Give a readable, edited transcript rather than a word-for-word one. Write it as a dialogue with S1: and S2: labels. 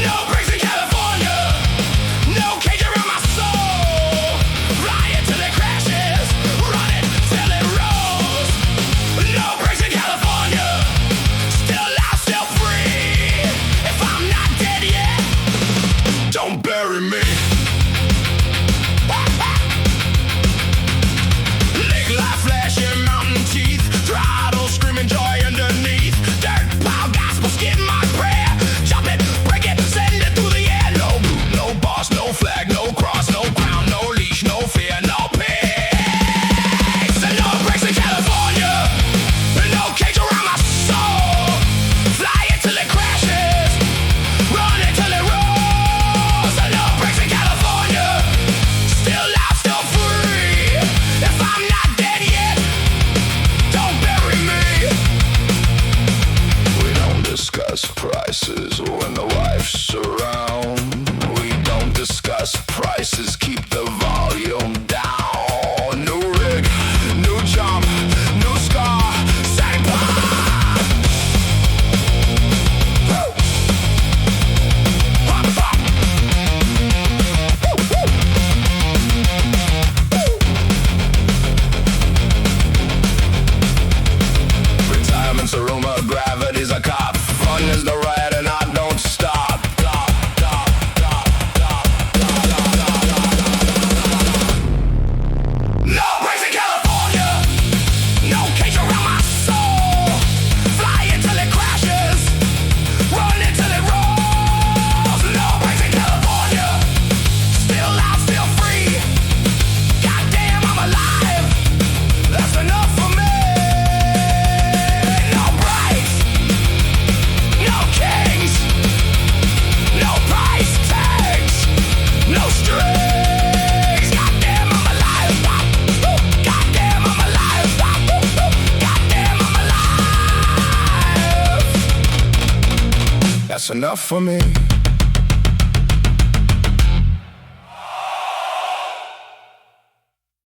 S1: No brakes in California, no cage around my soul. Fly it till it crashes, run it till it rolls. No brakes in California, still alive, still free. If I'm not dead yet, don't bury me. Leg light flashing, mountain teeth, throttle screaming joy underneath. Dirt pile gospel, skip my prayer. Chop it, break it, send it through the air. No boot, no boss, no flag, no cross, no crown, no leash, no fear, no peace. And no brakes in California, and no cage around my soul. Fly it till it crashes, run it till it rolls. And no brakes in California, still alive, still free. If I'm not dead yet, don't bury me. We don't discuss prices when the wife's around. We don't discuss prices, keep the volume down. New rig, new jump, new scar, same path. Woo! Hop, hop. Woo, woo. Retirement's a rumor, gravity's a cop. Fun is the ride and I don't stop. No brakes in California, no cage around my soul. Fly it till it crashes, run it till it rolls. No brakes in California, still alive, still free. Goddamn, I'm alive. That's enough for me. No brakes, no kings, no price tags, no strings. Goddamn, I'm alive. Goddamn, I'm alive. Goddamn, I'm alive. That's enough for me.